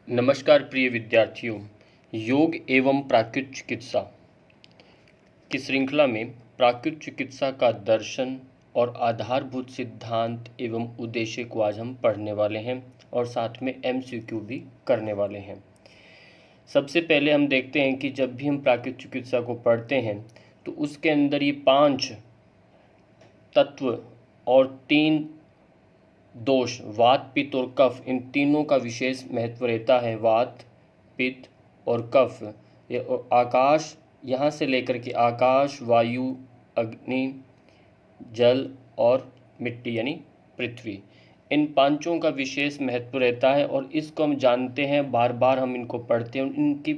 नमस्कार प्रिय विद्यार्थियों। योग एवं प्राकृतिक चिकित्सा की श्रृंखला में प्राकृतिक चिकित्सा का दर्शन और आधारभूत सिद्धांत एवं उद्देश्य को आज हम पढ़ने वाले हैं और साथ में एमसीक्यू भी करने वाले हैं। सबसे पहले हम देखते हैं कि जब भी हम प्राकृतिक चिकित्सा को पढ़ते हैं तो उसके अंदर ये 5 तत्व और 3 दोष वात, पित्त और कफ, इन तीनों का विशेष महत्व रहता है। वात, पित्त और कफ, ये आकाश, यहाँ से लेकर के आकाश, वायु, अग्नि, जल और मिट्टी यानी पृथ्वी, इन पांचों का विशेष महत्व रहता है और इसको हम जानते हैं, बार बार हम इनको पढ़ते हैं। इनके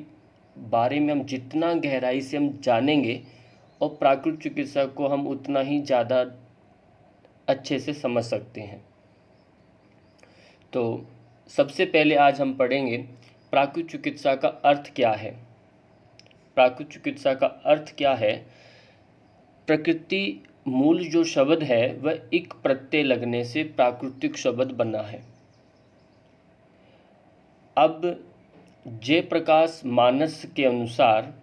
बारे में हम जितना गहराई से हम जानेंगे और प्राकृतिक चिकित्सा को हम उतना ही ज़्यादा अच्छे से समझ सकते हैं। तो सबसे पहले आज हम पढ़ेंगे प्राकृतिक चिकित्सा का अर्थ क्या है। प्राकृतिक चिकित्सा का अर्थ क्या है? प्रकृति मूल जो शब्द है वह इक प्रत्यय लगने से प्राकृतिक शब्द बना है। अब जयप्रकाश मानस के अनुसार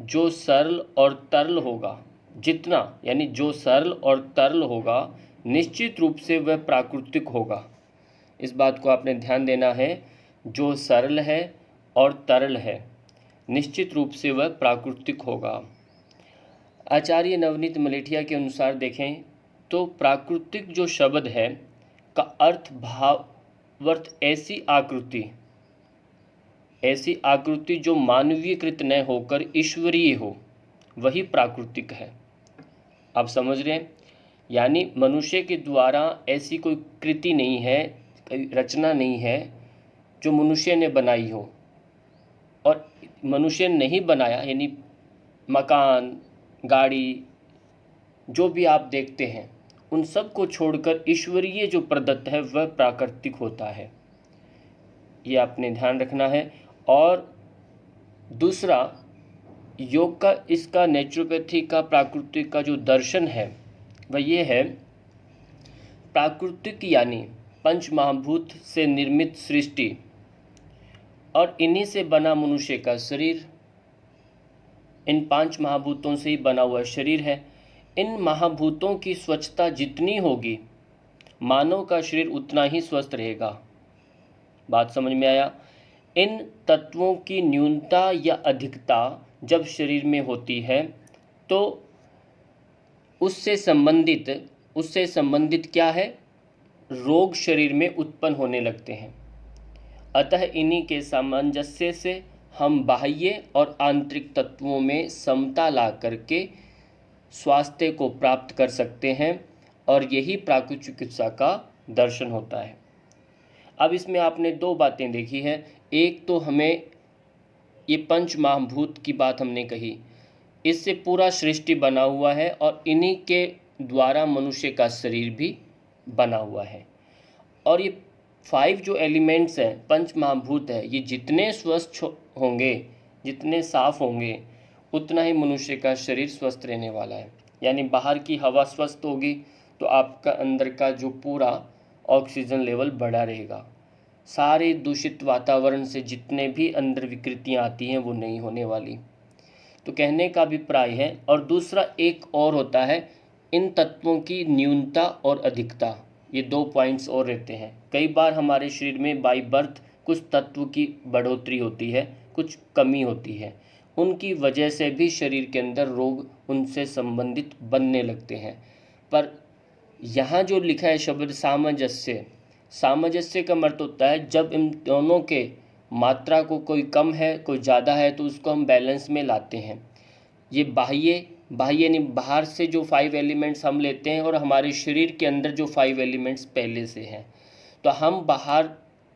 जो सरल और तरल होगा, जितना यानी जो सरल और तरल होगा, निश्चित रूप से वह प्राकृतिक होगा। इस बात को आपने ध्यान देना है। जो सरल है और तरल है, निश्चित रूप से वह प्राकृतिक होगा। आचार्य नवनीत मलेठिया के अनुसार देखें तो प्राकृतिक जो शब्द है का अर्थ भावार्थ ऐसी आकृति जो मानवीयकृत न होकर ईश्वरीय हो, वही प्राकृतिक है। आप समझ रहे हैं? यानी मनुष्य के द्वारा ऐसी कोई कृति नहीं है, रचना नहीं है जो मनुष्य ने बनाई हो, और मनुष्य नहीं बनाया यानी मकान, गाड़ी, जो भी आप देखते हैं उन सब को छोड़कर ईश्वरीय जो प्रदत्त है वह प्राकृतिक होता है। ये आपने ध्यान रखना है। और दूसरा, योग का, इसका नेचुरोपैथी का प्राकृतिक का जो दर्शन है वह ये है, प्राकृतिक यानी पंच महाभूत से निर्मित सृष्टि और इन्हीं से बना मनुष्य का शरीर, इन 5 महाभूतों से ही बना हुआ शरीर है। इन महाभूतों की स्वच्छता जितनी होगी, मानव का शरीर उतना ही स्वस्थ रहेगा। बात समझ में आया? इन तत्वों की न्यूनता या अधिकता जब शरीर में होती है तो उससे संबंधित क्या है? रोग शरीर में उत्पन्न होने लगते हैं। अतः इन्हीं के सामंजस्य से हम बाह्य और आंतरिक तत्वों में समता ला करके स्वास्थ्य को प्राप्त कर सकते हैं और यही प्राकृतिक चिकित्सा का दर्शन होता है। अब इसमें आपने 2 बातें देखी हैं। एक तो हमें ये पंच महाभूत की बात हमने कही, इससे पूरा सृष्टि बना हुआ है और इन्हीं के द्वारा मनुष्य का शरीर भी बना हुआ है। और ये 5 जो एलिमेंट्स हैं, पंच महाभूत है, ये जितने स्वस्थ होंगे, जितने साफ होंगे, उतना ही मनुष्य का शरीर स्वस्थ रहने वाला है। यानी बाहर की हवा स्वस्थ होगी तो आपका अंदर का जो पूरा ऑक्सीजन लेवल बढ़ा रहेगा। सारे दूषित वातावरण से जितने भी अंदर विकृतियाँ आती हैं वो नहीं होने वाली। तो कहने का अभिप्राय है। और दूसरा एक और होता है, इन तत्वों की न्यूनता और अधिकता, ये 2 पॉइंट्स और रहते हैं। कई बार हमारे शरीर में बाय बर्थ कुछ तत्व की बढ़ोतरी होती है, कुछ कमी होती है, उनकी वजह से भी शरीर के अंदर रोग उनसे संबंधित बनने लगते हैं। पर यहाँ जो लिखा है शब्द सामंजस्य का मतलब होता है जब इन दोनों के मात्रा को कोई कम है कोई ज़्यादा है तो उसको हम बैलेंस में लाते हैं। ये बाह्य यानी बाहर से जो 5 एलिमेंट्स हम लेते हैं और हमारे शरीर के अंदर जो 5 एलिमेंट्स पहले से हैं, तो हम बाहर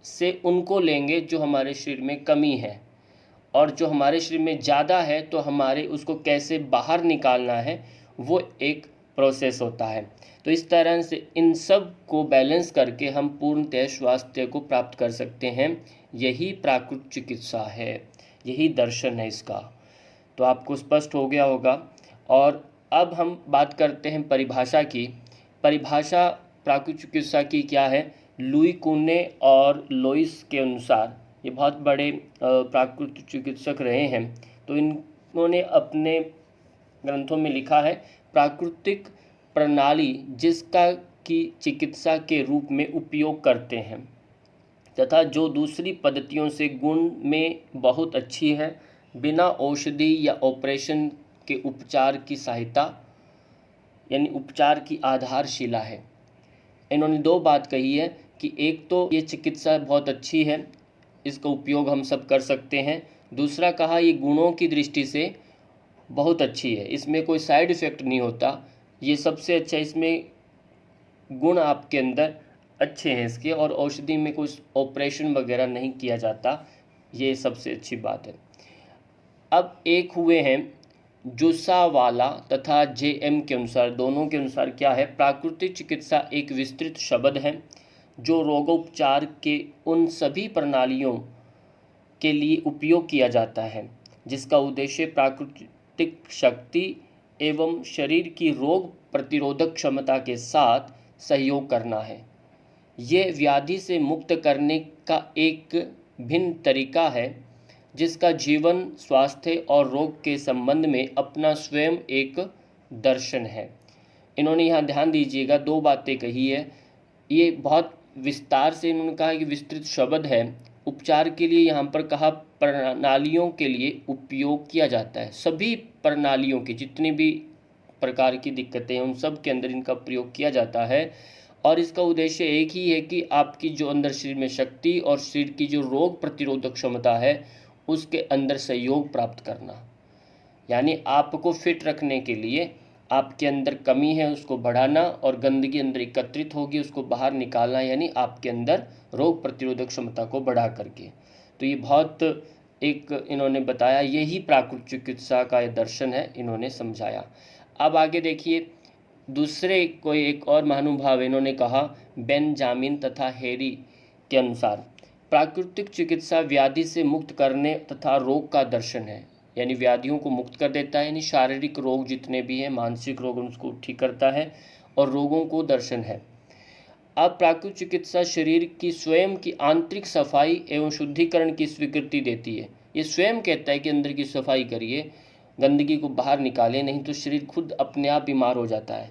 से उनको लेंगे जो हमारे शरीर में कमी है, और जो हमारे शरीर में ज़्यादा है तो हमारे उसको कैसे बाहर निकालना है वो एक प्रोसेस होता है। तो इस तरह से इन सब को बैलेंस करके हम पूर्णतः स्वास्थ्य को प्राप्त कर सकते हैं। यही प्राकृतिक चिकित्सा है, यही दर्शन है इसका। तो आपको स्पष्ट हो गया होगा। और अब हम बात करते हैं परिभाषा की। प्राकृतिक चिकित्सा की क्या है? लुई कुने और लोइस के अनुसार ये बहुत बड़े प्राकृतिक चिकित्सक रहे हैं। तो इन्होंने अपने ग्रंथों में लिखा है, प्राकृतिक प्रणाली जिसका की चिकित्सा के रूप में उपयोग करते हैं तथा जो दूसरी पद्धतियों से गुण में बहुत अच्छी है, बिना औषधि या ऑपरेशन के उपचार की सहायता, यानी उपचार की आधारशिला है। इन्होंने दो बात कही है कि एक तो ये चिकित्सा बहुत अच्छी है, इसका उपयोग हम सब कर सकते हैं। दूसरा कहा, ये गुणों की दृष्टि से बहुत अच्छी है, इसमें कोई साइड इफ़ेक्ट नहीं होता। ये सबसे अच्छा, इसमें गुण आपके अंदर अच्छे हैं इसके, और औषधि में कोई ऑपरेशन वगैरह नहीं किया जाता, ये सबसे अच्छी बात है। अब एक हुए हैं जुसावाला तथा जेएम के अनुसार, दोनों के अनुसार क्या है, प्राकृतिक चिकित्सा एक विस्तृत शब्द है जो रोगोपचार के उन सभी प्रणालियों के लिए उपयोग किया जाता है जिसका उद्देश्य प्राकृतिक शक्ति एवं शरीर की रोग प्रतिरोधक क्षमता के साथ सहयोग करना है। ये व्याधि से मुक्त करने का एक भिन्न तरीका है जिसका जीवन, स्वास्थ्य और रोग के संबंध में अपना स्वयं एक दर्शन है। इन्होंने यहाँ ध्यान दीजिएगा, दो बातें कही है, ये बहुत विस्तार से इन्होंने कहा कि विस्तृत शब्द है। उपचार के लिए यहाँ पर कहा प्रणालियों के लिए उपयोग किया जाता है, सभी प्रणालियों की जितनी भी प्रकार की दिक्कतें हैं उन सब के अंदर इनका प्रयोग किया जाता है, और इसका उद्देश्य एक ही है कि आपकी जो अंदर शरीर में शक्ति और शरीर की जो रोग प्रतिरोधक क्षमता है उसके अंदर सहयोग प्राप्त करना, यानी आपको फिट रखने के लिए आपके अंदर कमी है उसको बढ़ाना, और गंदगी अंदर एकत्रित होगी उसको बाहर निकालना, यानी आपके अंदर रोग प्रतिरोधक क्षमता को बढ़ा करके। तो ये बहुत एक इन्होंने बताया, यही प्राकृतिक चिकित्सा का ये दर्शन है, इन्होंने समझाया। अब आगे देखिए, दूसरे कोई एक और महानुभाव इन्होंने कहा, बेंजामिन तथा हेरी के अनुसार प्राकृतिक चिकित्सा व्याधि से मुक्त करने तथा रोग का दर्शन है, यानी व्याधियों को मुक्त कर देता है, यानी शारीरिक रोग जितने भी हैं, मानसिक रोग उसको ठीक करता है, और रोगों को दर्शन है। अब प्राकृतिक चिकित्सा शरीर की स्वयं की आंतरिक सफाई एवं शुद्धिकरण की स्वीकृति देती है। ये स्वयं कहता है कि अंदर की सफाई करिए, गंदगी को बाहर निकालें, नहीं तो शरीर खुद अपने आप बीमार हो जाता है।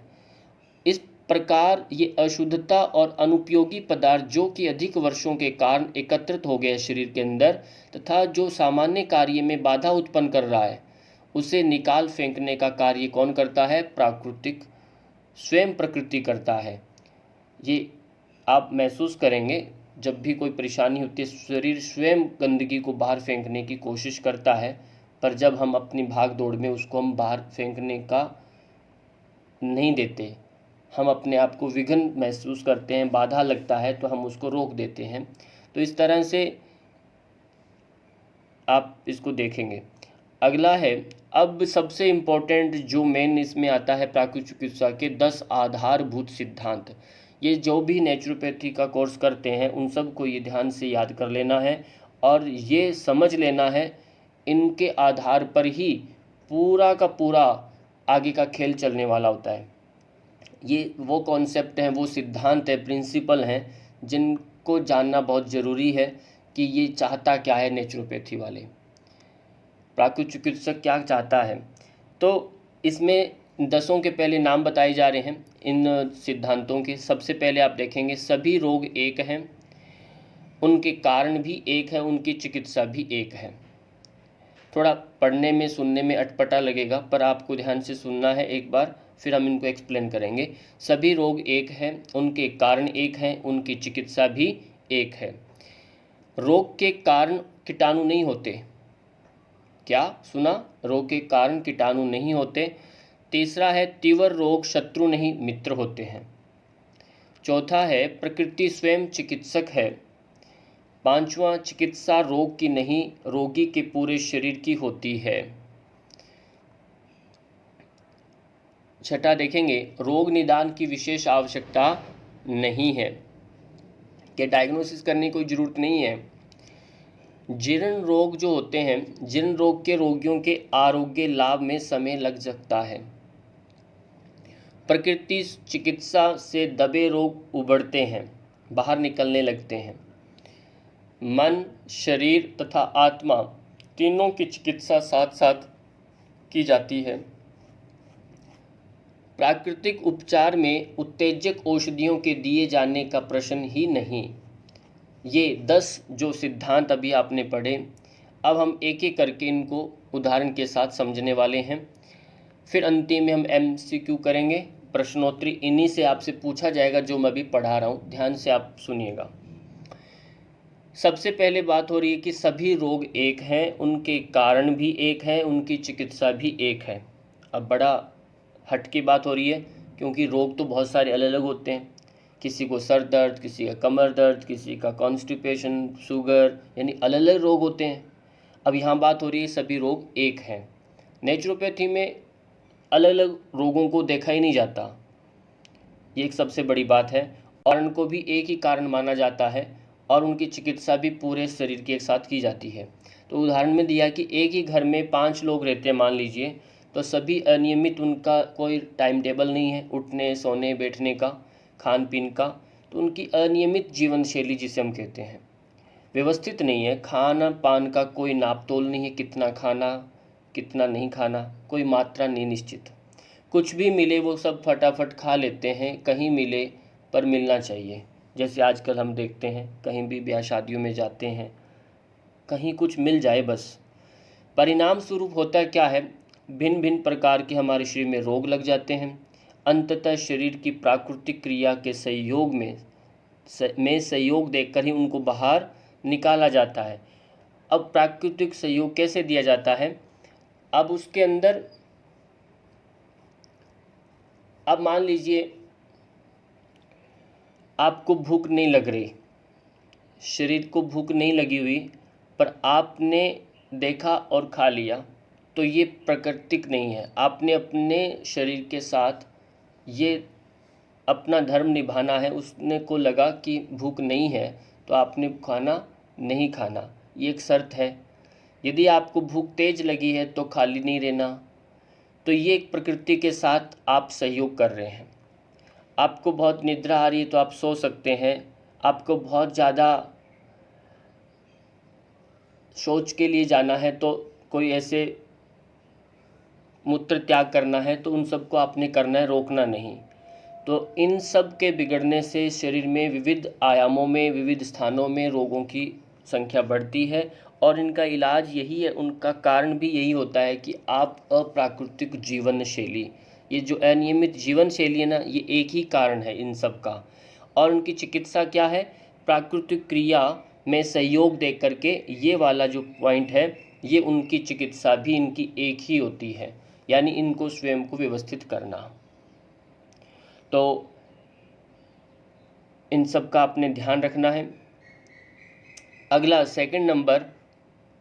इस प्रकार ये अशुद्धता और अनुपयोगी पदार्थ जो कि अधिक वर्षों के कारण एकत्रित हो गए शरीर के अंदर तथा जो सामान्य कार्य में बाधा उत्पन्न कर रहा है, उसे निकाल फेंकने का कार्य कौन करता है, प्राकृतिक स्वयं प्रकृति करता है। ये आप महसूस करेंगे, जब भी कोई परेशानी होती है शरीर स्वयं गंदगी को बाहर फेंकने की कोशिश करता है, पर जब हम अपनी भाग दौड़ में उसको हम बाहर फेंकने का नहीं देते, हम अपने आप को विघ्न महसूस करते हैं, बाधा लगता है तो हम उसको रोक देते हैं। तो इस तरह से आप इसको देखेंगे। अगला है, अब सबसे इम्पोर्टेंट जो मेन इसमें आता है प्राकृतिक चिकित्सा के 10 आधारभूत सिद्धांत। ये जो भी नेचुरोपैथी का कोर्स करते हैं उन सब को ये ध्यान से याद कर लेना है और ये समझ लेना है, इनके आधार पर ही पूरा का पूरा आगे का खेल चलने वाला होता है। ये वो कॉन्सेप्ट हैं, वो सिद्धांत है, प्रिंसिपल हैं, जिनको जानना बहुत ज़रूरी है कि ये चाहता क्या है नेचुरोपैथी वाले, प्राकृतिक चिकित्सक क्या चाहता है। तो इसमें 10 के पहले नाम बताए जा रहे हैं इन सिद्धांतों के। सबसे पहले आप देखेंगे, सभी रोग एक हैं, उनके कारण भी एक है, उनकी चिकित्सा भी एक है। थोड़ा पढ़ने में सुनने में अटपटा लगेगा, पर आपको ध्यान से सुनना है एक बार, फिर हम इनको एक्सप्लेन करेंगे। सभी रोग एक हैं, उनके कारण एक हैं, उनकी चिकित्सा भी एक है। रोग के कारण कीटाणु नहीं होते। क्या सुना? रोग के कारण कीटाणु नहीं होते। तीसरा है, तीव्र रोग शत्रु नहीं मित्र होते हैं। चौथा है, प्रकृति स्वयं चिकित्सक है। पांचवा, चिकित्सा रोग की नहीं रोगी के पूरे शरीर की होती है। छठा देखेंगे, रोग निदान की विशेष आवश्यकता नहीं है, कि डायग्नोसिस करने की कोई ज़रूरत नहीं है। जीर्ण रोग जो होते हैं, जीर्ण रोग के रोगियों के आरोग्य लाभ में समय लग सकता है। प्रकृति चिकित्सा से दबे रोग उभरते हैं, बाहर निकलने लगते हैं। मन, शरीर तथा आत्मा तीनों की चिकित्सा साथ साथ की जाती है। प्राकृतिक उपचार में उत्तेजक औषधियों के दिए जाने का प्रश्न ही नहीं। ये 10 जो सिद्धांत अभी आपने पढ़े, अब हम एक एक करके इनको उदाहरण के साथ समझने वाले हैं। फिर अंतिम में हम MCQ करेंगे, प्रश्नोत्तरी इन्हीं से आपसे पूछा जाएगा जो मैं अभी पढ़ा रहा हूँ, ध्यान से आप सुनिएगा। सबसे पहले बात हो रही है कि सभी रोग एक हैं, उनके कारण भी एक हैं, उनकी चिकित्सा भी एक है। अब बड़ा हट की बात हो रही है, क्योंकि रोग तो बहुत सारे अलग अलग होते हैं। किसी को सर दर्द, किसी का कमर दर्द, किसी का कॉन्स्टिपेशन, शुगर, यानी अलग अलग रोग होते हैं। अब यहाँ बात हो रही है सभी रोग एक हैं। नेचुरोपैथी में अलग अलग रोगों को देखा ही नहीं जाता, ये एक सबसे बड़ी बात है। और उनको भी एक ही कारण माना जाता है और उनकी चिकित्सा भी पूरे शरीर के एक साथ की जाती है। तो उदाहरण में दिया कि एक ही घर में 5 लोग रहते हैं मान लीजिए, तो सभी अनियमित, उनका कोई टाइम टेबल नहीं है उठने सोने बैठने का, खान पीन का, तो उनकी अनियमित जीवन शैली जिसे हम कहते हैं, व्यवस्थित नहीं है। खाना पान का कोई नाप तोल नहीं है, कितना खाना कितना नहीं खाना, कोई मात्रा नहीं निश्चित। कुछ भी मिले वो सब फटाफट खा लेते हैं, कहीं मिले पर मिलना चाहिए। जैसे आजकल हम देखते हैं कहीं भी ब्याह शादियों में जाते हैं, कहीं कुछ मिल जाए बस। परिणाम स्वरूप होता क्या है, भिन्न भिन्न प्रकार के हमारे शरीर में रोग लग जाते हैं। अंततः शरीर की प्राकृतिक क्रिया के सहयोग में सहयोग देकर ही उनको बाहर निकाला जाता है। अब प्राकृतिक सहयोग कैसे दिया जाता है, अब उसके अंदर, अब मान लीजिए आपको भूख नहीं लग रही, शरीर को भूख नहीं लगी हुई, पर आपने देखा और खा लिया, तो ये प्राकृतिक नहीं है। आपने अपने शरीर के साथ ये अपना धर्म निभाना है। उसने को लगा कि भूख नहीं है तो आपने खाना नहीं खाना, ये एक शर्त है। यदि आपको भूख तेज लगी है तो खाली नहीं रहना, तो ये एक प्रकृति के साथ आप सहयोग कर रहे हैं। आपको बहुत निद्रा आ रही है तो आप सो सकते हैं। आपको बहुत ज़्यादा शौच के लिए जाना है, तो कोई ऐसे मूत्र त्याग करना है, तो उन सबको आपने करना है, रोकना नहीं। तो इन सब के बिगड़ने से शरीर में विविध आयामों में, विविध स्थानों में रोगों की संख्या बढ़ती है। और इनका इलाज यही है, उनका कारण भी यही होता है कि आप अप्राकृतिक जीवन शैली, ये जो अनियमित जीवन शैली है ना, ये एक ही कारण है इन सब का। और उनकी चिकित्सा क्या है, प्राकृतिक क्रिया में सहयोग दे करके, ये वाला जो पॉइंट है, ये उनकी चिकित्सा भी इनकी एक ही होती है, यानी इनको स्वयं को व्यवस्थित करना। तो इन सब का आपने ध्यान रखना है। अगला सेकंड नंबर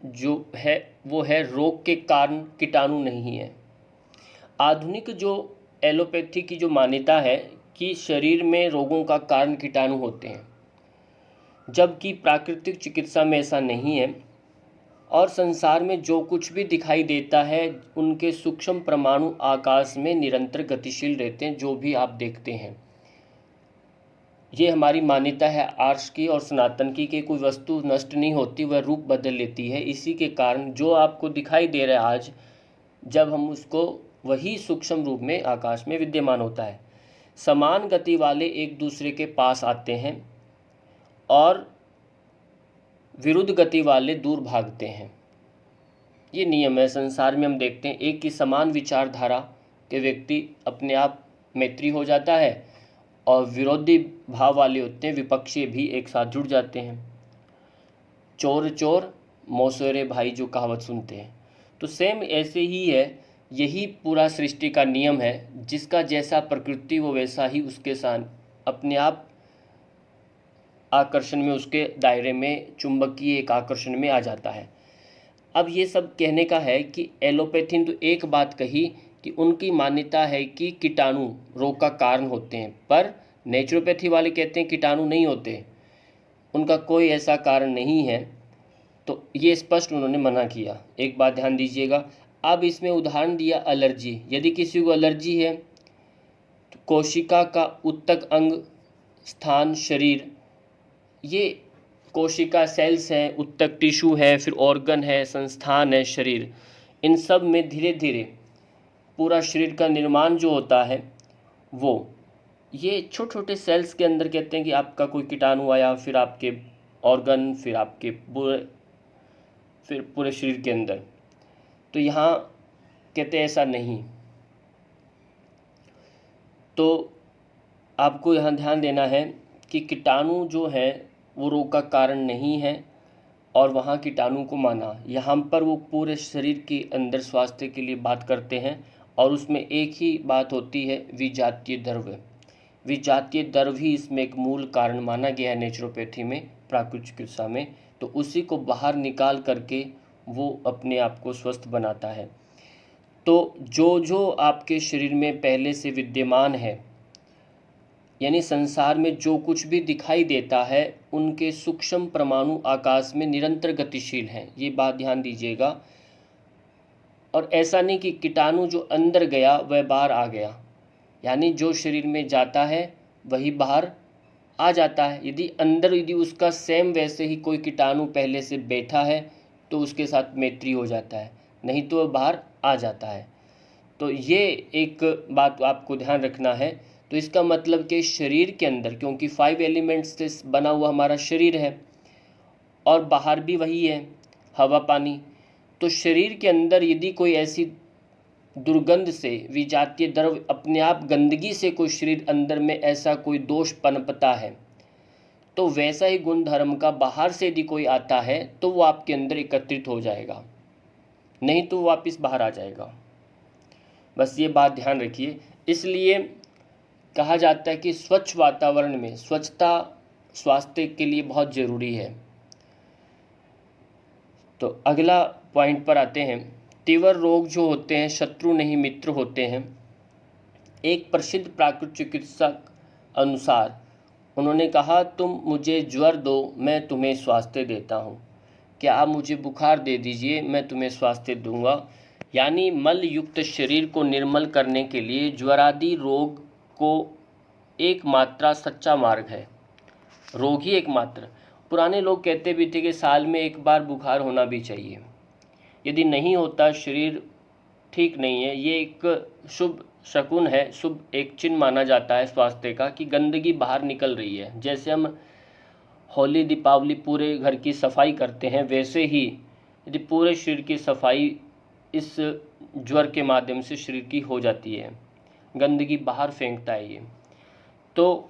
जो है वो है रोग के कारण कीटाणु नहीं है। आधुनिक जो एलोपैथी की जो मान्यता है कि शरीर में रोगों का कारण कीटाणु होते हैं, जबकि प्राकृतिक चिकित्सा में ऐसा नहीं है। और संसार में जो कुछ भी दिखाई देता है, उनके सूक्ष्म परमाणु आकाश में निरंतर गतिशील रहते हैं, जो भी आप देखते हैं। ये हमारी मान्यता है आर्ष की और सनातन की, कि कोई वस्तु नष्ट नहीं होती, वह रूप बदल लेती है। इसी के कारण जो आपको दिखाई दे रहा है आज, जब हम उसको वही सूक्ष्म रूप में आकाश में विद्यमान होता है। समान गति वाले एक दूसरे के पास आते हैं और विरुद्ध गति वाले दूर भागते हैं। ये नियम है संसार में। हम देखते हैं एक ही समान विचारधारा के व्यक्ति अपने आप मैत्री हो जाता है, और विरोधी भाव वाले होते हैं, विपक्षी भी एक साथ जुड़ जाते हैं। चोर चोर मौसेरे भाई जो कहावत सुनते हैं, तो सेम ऐसे ही है। यही पूरा सृष्टि का नियम है, जिसका जैसा प्रकृति वो वैसा ही उसके साथ अपने आप आकर्षण में, उसके दायरे में, चुंबकीय एक आकर्षण में आ जाता है। अब ये सब कहने का है कि एलोपैथी ने तो एक बात कही कि उनकी मान्यता है कि कीटाणु रोग का कारण होते हैं, पर नेचुरोपैथी वाले कहते हैं कीटाणु नहीं होते, उनका कोई ऐसा कारण नहीं है। तो ये स्पष्ट उन्होंने मना किया। एक बात ध्यान दीजिएगा। अब इसमें उदाहरण दिया एलर्जी। यदि किसी को एलर्जी है तो कोशिका का उत्तक अंग, स्थान, शरीर, ये कोशिका सेल्स हैं, उत्तक टिश्यू है, फिर ऑर्गन है, संस्थान है, शरीर, इन सब में धीरे धीरे पूरा शरीर का निर्माण जो होता है वो ये छोटे छोटे सेल्स के अंदर कहते हैं कि आपका कोई कीटाणु आया, फिर आपके ऑर्गन, फिर आपके पूरे शरीर के अंदर। तो यहाँ कहते हैं ऐसा नहीं। तो आपको यहाँ ध्यान देना है कि कीटाणु जो है वो रोग का कारण नहीं है, और वहाँ कीटाणु को माना। यहाँ पर वो पूरे शरीर के अंदर स्वास्थ्य के लिए बात करते हैं, और उसमें एक ही बात होती है, विजातीय द्रव्य। विजातीय द्रव्य ही इसमें एक मूल कारण माना गया है नेचुरोपैथी में, प्राकृतिक चिकित्सा में। तो उसी को बाहर निकाल करके वो अपने आप को स्वस्थ बनाता है। तो जो जो आपके शरीर में पहले से विद्यमान है, यानी संसार में जो कुछ भी दिखाई देता है, उनके सूक्ष्म परमाणु आकाश में निरंतर गतिशील हैं, ये बात ध्यान दीजिएगा। और ऐसा नहीं कि कीटाणु जो अंदर गया वह बाहर आ गया, यानी जो शरीर में जाता है वही बाहर आ जाता है। यदि उसका सेम वैसे ही कोई कीटाणु पहले से बैठा है तो उसके साथ मैत्री हो जाता है, नहीं तो वह बाहर आ जाता है। तो ये एक बात आपको ध्यान रखना है। तो इसका मतलब कि शरीर के अंदर, क्योंकि 5 एलिमेंट्स से बना हुआ हमारा शरीर है और बाहर भी वही है, हवा पानी। तो शरीर के अंदर यदि कोई ऐसी दुर्गंध से, विजातीय द्रव्य, अपने आप गंदगी से कोई शरीर अंदर में ऐसा कोई दोष पनपता है, तो वैसा ही गुण धर्म का बाहर से यदि कोई आता है तो वो आपके अंदर एकत्रित हो जाएगा, नहीं तो वापस बाहर आ जाएगा। बस ये बात ध्यान रखिए। इसलिए कहा जाता है कि स्वच्छ वातावरण में स्वच्छता स्वास्थ्य के लिए बहुत ज़रूरी है। तो अगला पॉइंट पर आते हैं। तीव्र रोग जो होते हैं शत्रु नहीं मित्र होते हैं। एक प्रसिद्ध प्राकृतिक चिकित्सक अनुसार उन्होंने कहा, तुम मुझे ज्वर दो, मैं तुम्हें स्वास्थ्य देता हूँ। क्या आप मुझे बुखार दे दीजिए, मैं तुम्हें स्वास्थ्य दूंगा। यानी मल युक्त शरीर को निर्मल करने के लिए ज्वरादि रोग को एकमात्र सच्चा मार्ग है। रोग ही एकमात्र। पुराने लोग कहते भी थे कि साल में एक बार बुखार होना भी चाहिए, यदि नहीं होता शरीर ठीक नहीं है। ये एक शुभ शकुन है, शुभ एक चिन्ह माना जाता है स्वास्थ्य का, कि गंदगी बाहर निकल रही है। जैसे हम होली दीपावली पूरे घर की सफाई करते हैं, वैसे ही यदि पूरे शरीर की सफाई इस ज्वर के माध्यम से शरीर की हो जाती है, गंदगी बाहर फेंकता है ये। तो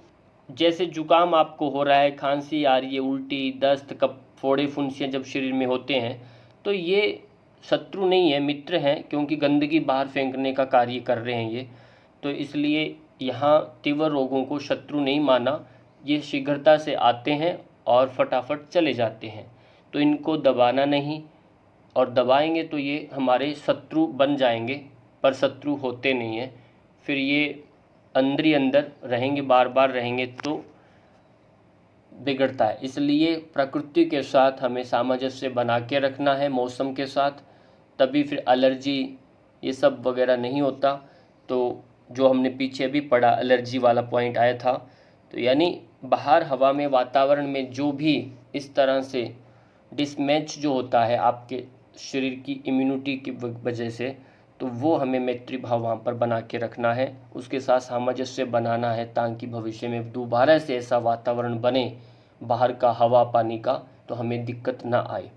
जैसे जुकाम आपको हो रहा है, खांसी आ रही है, उल्टी, दस्त, कफ, फोड़े, फुंसियाँ जब शरीर में होते हैं, तो ये शत्रु नहीं है, मित्र हैं, क्योंकि गंदगी बाहर फेंकने का कार्य कर रहे हैं ये। तो इसलिए यहाँ तीव्र रोगों को शत्रु नहीं माना, ये शीघ्रता से आते हैं और फटाफट चले जाते हैं। तो इनको दबाना नहीं, और दबाएंगे तो ये हमारे शत्रु बन जाएंगे, पर शत्रु होते नहीं हैं। फिर ये अंदर ही अंदर रहेंगे, बार बार रहेंगे तो बिगड़ता है। इसलिए प्रकृति के साथ हमें सामंजस्य बना के रखना है, मौसम के साथ, तभी फिर एलर्जी ये सब वगैरह नहीं होता। तो जो हमने पीछे भी पढ़ा, एलर्जी वाला पॉइंट आया था। तो यानी बाहर हवा में, वातावरण में जो भी इस तरह से डिसमैच जो होता है आपके शरीर की इम्यूनिटी की वजह से, तो वो हमें मैत्री भाव वहाँ पर बना के रखना है, उसके साथ सामंजस्य बनाना है, ताकि भविष्य में दोबारा से ऐसा वातावरण बने बाहर का, हवा पानी का, तो हमें दिक्कत ना आए।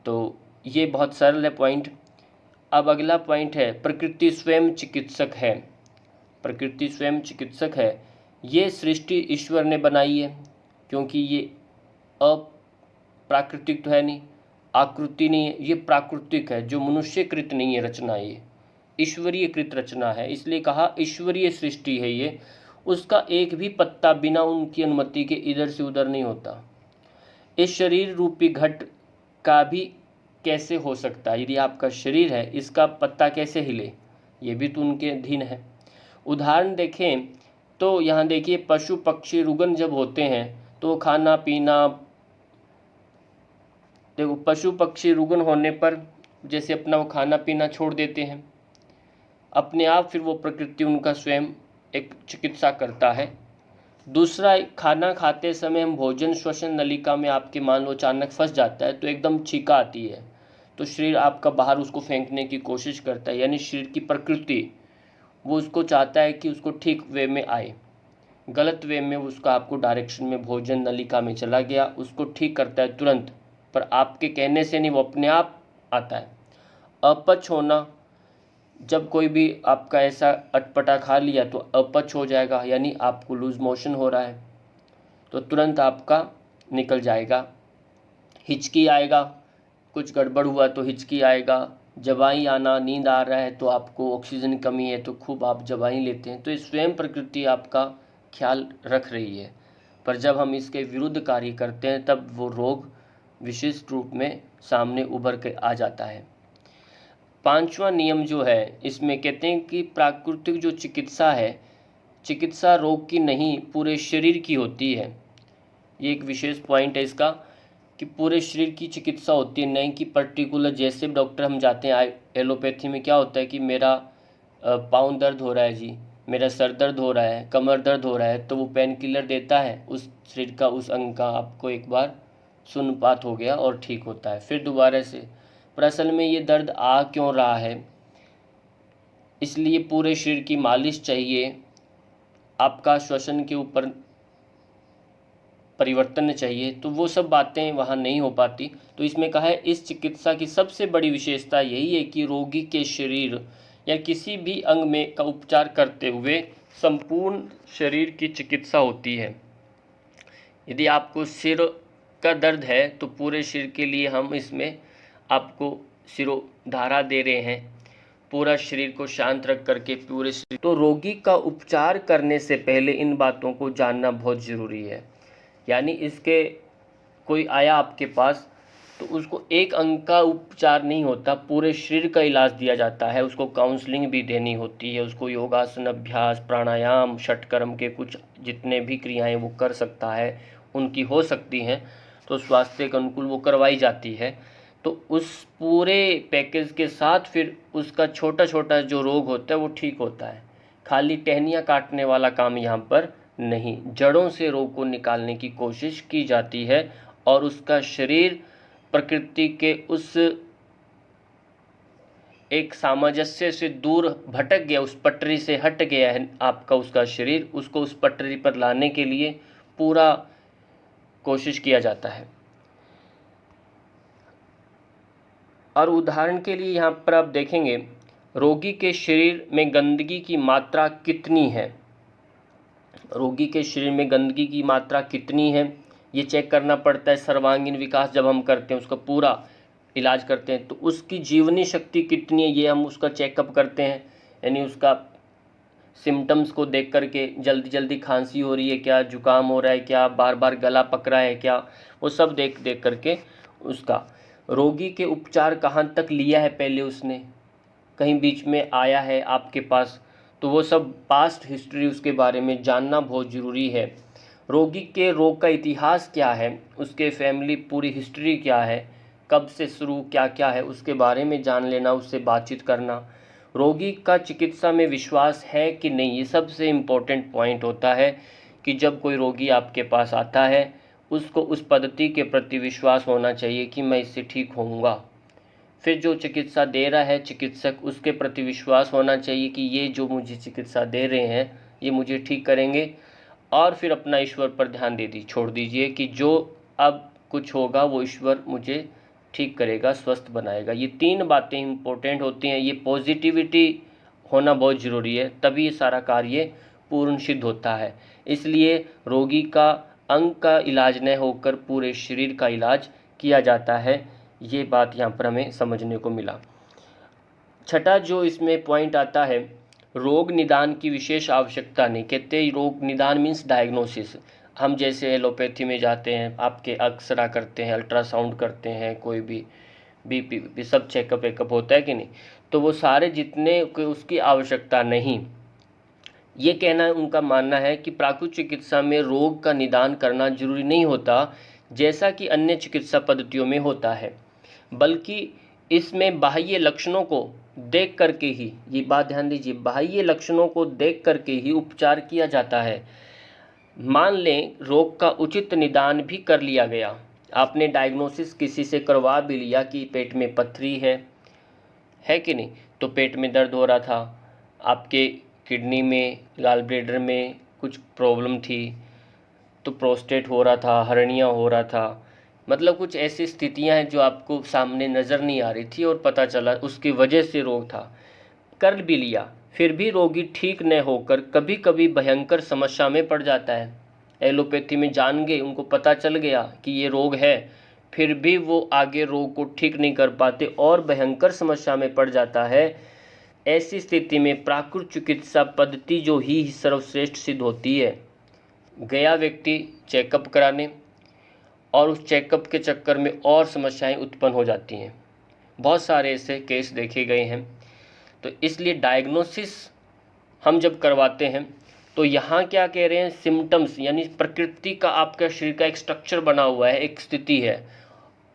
तो ये बहुत सरल है पॉइंट। अब अगला पॉइंट है, प्रकृति स्वयं चिकित्सक है। प्रकृति स्वयं चिकित्सक है। ये सृष्टि ईश्वर ने बनाई है, क्योंकि ये अप्राकृतिक तो है नहीं, आकृति नहीं है, ये प्राकृतिक है, जो मनुष्यकृत नहीं है रचना, ये ईश्वरीय कृत रचना है। इसलिए कहा ईश्वरीय सृष्टि है ये। उसका एक भी पत्ता बिना उनकी अनुमति के इधर से उधर नहीं होता। इस शरीर रूपी घट का भी कैसे हो सकता है? यदि आपका शरीर है, इसका पत्ता कैसे हिले? ये भी तो उनके अधीन है। उदाहरण देखें तो यहाँ देखिए, पशु पक्षी रुग्ण जब होते हैं तो खाना पीना, देखो पशु पक्षी रुग्ण होने पर जैसे अपना वो खाना पीना छोड़ देते हैं, अपने आप फिर वो प्रकृति उनका स्वयं एक चिकित्सा करता है। दूसरा, खाना खाते समय हम भोजन श्वसन नलिका में आपके मान लो अचानक फंस जाता है तो एकदम छींका आती है, तो शरीर आपका बाहर उसको फेंकने की कोशिश करता है, यानी शरीर की प्रकृति वो उसको चाहता है कि उसको ठीक वे में आए। गलत वे में उसका आपको डायरेक्शन में भोजन नलिका में चला गया, उसको ठीक करता है तुरंत, पर आपके कहने से नहीं, वो अपने आप आता है। अपच होना, जब कोई भी आपका ऐसा अटपटा खा लिया तो अपच हो जाएगा, यानी आपको लूज मोशन हो रहा है तो तुरंत आपका निकल जाएगा। हिचकी आएगा, कुछ गड़बड़ हुआ तो हिचकी आएगा। जवाई आना, नींद आ रहा है तो आपको ऑक्सीजन की कमी है तो खूब आप जवाई लेते हैं, तो ये स्वयं प्रकृति आपका ख्याल रख रही है। पर जब हम इसके विरुद्ध कार्य करते हैं तब वो रोग विशिष्ट रूप में सामने उभर के आ जाता है। पांचवा नियम जो है इसमें कहते हैं कि प्राकृतिक जो चिकित्सा है, चिकित्सा रोग की नहीं पूरे शरीर की होती है। ये एक विशेष पॉइंट है इसका कि पूरे शरीर की चिकित्सा होती है, नहीं कि पर्टिकुलर। जैसे डॉक्टर हम जाते हैं एलोपैथी में क्या होता है कि मेरा पाँव दर्द हो रहा है जी, मेरा सर दर्द हो रहा है, कमर दर्द हो रहा है, तो वो पेन किलर देता है, उस शरीर का उस अंग का आपको एक बार सुनपात हो गया और ठीक होता है, फिर दोबारा से। पर असल में ये दर्द आ क्यों रहा है, इसलिए पूरे शरीर की मालिश चाहिए, आपका श्वसन के ऊपर परिवर्तन चाहिए, तो वो सब बातें वहाँ नहीं हो पाती। तो इसमें कहा है इस चिकित्सा की सबसे बड़ी विशेषता यही है कि रोगी के शरीर या किसी भी अंग में का उपचार करते हुए संपूर्ण शरीर की चिकित्सा होती है। यदि आपको सिर का दर्द है तो पूरे शरीर के लिए हम इसमें आपको सिरोधारा दे रहे हैं, पूरा शरीर को शांत रख करके पूरे शरीर। तो रोगी का उपचार करने से पहले इन बातों को जानना बहुत ज़रूरी है। यानी इसके कोई आया आपके पास तो उसको एक अंग का उपचार नहीं होता, पूरे शरीर का इलाज दिया जाता है, उसको काउंसलिंग भी देनी होती है, उसको योगासन, अभ्यास, प्राणायाम, षटकर्म के कुछ जितने भी क्रियाएं वो कर सकता है, उनकी हो सकती हैं तो स्वास्थ्य के अनुकूल वो करवाई जाती है। तो उस पूरे पैकेज के साथ फिर उसका छोटा छोटा जो रोग होता है वो ठीक होता है। खाली टहनियाँ काटने वाला काम यहाँ पर नहीं, जड़ों से रोग को निकालने की कोशिश की जाती है और उसका शरीर प्रकृति के उस एक सामंजस्य से दूर भटक गया, उस पटरी से हट गया है आपका उसका शरीर, उसको उस पटरी पर लाने के लिए पूरा कोशिश किया जाता है। और उदाहरण के लिए यहाँ पर आप देखेंगे रोगी के शरीर में गंदगी की मात्रा कितनी है, रोगी के शरीर में गंदगी की मात्रा कितनी है ये चेक करना पड़ता है। सर्वांगीण विकास जब हम करते हैं, उसका पूरा इलाज करते हैं, तो उसकी जीवनी शक्ति कितनी है ये हम उसका चेकअप करते हैं। यानी उसका सिम्टम्स को देख करके, जल्दी जल्दी खांसी हो रही है क्या, जुकाम हो रहा है क्या, बार बार गला पक रहा है क्या, वो सब देख देख करके उसका। रोगी के उपचार कहाँ तक लिया है पहले उसने, कहीं बीच में आया है आपके पास, तो वो सब पास्ट हिस्ट्री उसके बारे में जानना बहुत ज़रूरी है। रोगी के रोग का इतिहास क्या है, उसके फैमिली पूरी हिस्ट्री क्या है, कब से शुरू क्या क्या है, उसके बारे में जान लेना, उससे बातचीत करना। रोगी का चिकित्सा में विश्वास है कि नहीं, ये सबसे इम्पोर्टेंट पॉइंट होता है कि जब कोई रोगी आपके पास आता है उसको उस पद्धति के प्रति विश्वास होना चाहिए कि मैं इससे ठीक होऊंगा। फिर जो चिकित्सा दे रहा है चिकित्सक, उसके प्रति विश्वास होना चाहिए कि ये जो मुझे चिकित्सा दे रहे हैं ये मुझे ठीक करेंगे। और फिर अपना ईश्वर पर ध्यान छोड़ दीजिए कि जो अब कुछ होगा वो ईश्वर मुझे ठीक करेगा, स्वस्थ बनाएगा। ये तीन बातें इम्पोर्टेंट होती हैं, ये पॉजिटिविटी होना बहुत ज़रूरी है, तभी ये सारा कार्य पूर्ण सिद्ध होता है। इसलिए रोगी का अंग का इलाज न होकर पूरे शरीर का इलाज किया जाता है, ये बात यहाँ पर हमें समझने को मिला। छठा जो इसमें पॉइंट आता है, रोग निदान की विशेष आवश्यकता नहीं। कहते रोग निदान मीन्स डायग्नोसिस। हम जैसे एलोपैथी में जाते हैं, आपके एक्सरा करते हैं, अल्ट्रासाउंड करते हैं, कोई भी बीपी सब चेकअप वेकअप होता है कि नहीं, तो वो सारे जितने उसकी आवश्यकता नहीं। ये कहना उनका मानना है कि प्राकृतिक चिकित्सा में रोग का निदान करना जरूरी नहीं होता जैसा कि अन्य चिकित्सा पद्धतियों में होता है, बल्कि इसमें बाह्य लक्षणों को देख करके ही, ये बात ध्यान दीजिए, बाह्य लक्षणों को देख करके ही उपचार किया जाता है। मान लें रोग का उचित निदान भी कर लिया गया, आपने डायग्नोसिस किसी से करवा भी लिया कि पेट में पथरी है कि नहीं, तो पेट में दर्द हो रहा था, आपके किडनी में, गाल ब्लैडर में कुछ प्रॉब्लम थी, तो प्रोस्टेट हो रहा था, हर्निया हो रहा था, मतलब कुछ ऐसी स्थितियां हैं जो आपको सामने नज़र नहीं आ रही थी और पता चला उसकी वजह से रोग था, कर भी लिया, फिर भी रोगी ठीक न होकर कभी कभी भयंकर समस्या में पड़ जाता है। एलोपैथी में जान गए, उनको पता चल गया कि ये रोग है, फिर भी वो आगे रोग को ठीक नहीं कर पाते और भयंकर समस्या में पड़ जाता है। ऐसी स्थिति में प्राकृतिक चिकित्सा पद्धति जो ही सर्वश्रेष्ठ सिद्ध होती है। गया व्यक्ति चेकअप कराने और उस चेकअप के चक्कर में और समस्याएं उत्पन्न हो जाती हैं। बहुत सारे ऐसे केस देखे गए हैं। तो इसलिए डायग्नोसिस हम जब करवाते हैं तो यहाँ क्या कह रहे हैं, सिम्टम्स यानी प्रकृति का आपका शरीर का एक स्ट्रक्चर बना हुआ है, एक स्थिति है,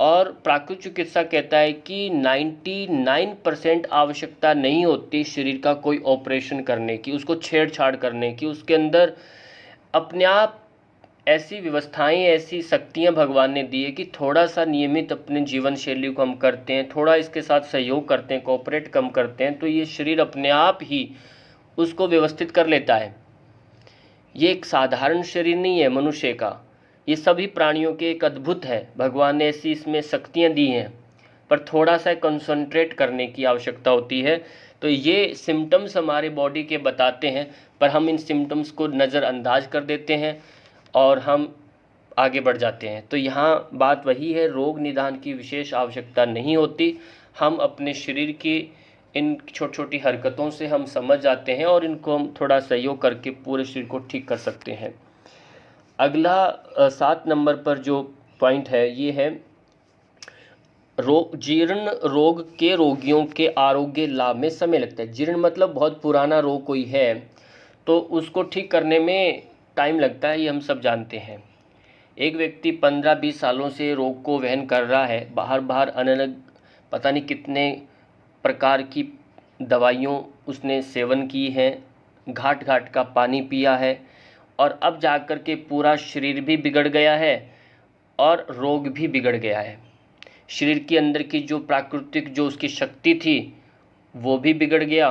और प्राकृतिक चिकित्सा कहता है कि 99% आवश्यकता नहीं होती शरीर का कोई ऑपरेशन करने की, उसको छेड़छाड़ करने की, उसके अंदर अपने आप ऐसी व्यवस्थाएं, ऐसी शक्तियां भगवान ने दी है कि थोड़ा सा नियमित अपने जीवन शैली को हम करते हैं, थोड़ा इसके साथ सहयोग करते हैं, कोऑपरेट कम करते हैं, तो ये शरीर अपने आप ही उसको व्यवस्थित कर लेता है। ये एक साधारण शरीर नहीं है मनुष्य का, ये सभी प्राणियों के एक अद्भुत है, भगवान ने ऐसी इसमें शक्तियाँ दी हैं, पर थोड़ा सा कंसंट्रेट करने की आवश्यकता होती है। तो ये सिम्टम्स हमारे बॉडी के बताते हैं, पर हम इन सिम्टम्स को नज़रअंदाज कर देते हैं और हम आगे बढ़ जाते हैं। तो यहाँ बात वही है, रोग निदान की विशेष आवश्यकता नहीं होती, हम अपने शरीर की इन छोटी छोटी हरकतों से हम समझ जाते हैं और इनको हम थोड़ा सहयोग करके पूरे शरीर को ठीक कर सकते हैं। अगला 7 नंबर पर जो पॉइंट है ये है जीर्ण रोग के रोगियों के आरोग्य लाभ में समय लगता है। जीर्ण मतलब बहुत पुराना रोग कोई है तो उसको ठीक करने में टाइम लगता है, ये हम सब जानते हैं। एक व्यक्ति 15-20 सालों से रोग को वहन कर रहा है, बाहर बाहर अलग पता नहीं कितने प्रकार की दवाइयों उसने सेवन की है, घाट घाट का पानी पिया है, और अब जाकर के पूरा शरीर भी बिगड़ गया है और रोग भी बिगड़ गया है। शरीर के अंदर की जो प्राकृतिक जो उसकी शक्ति थी वो भी बिगड़ गया,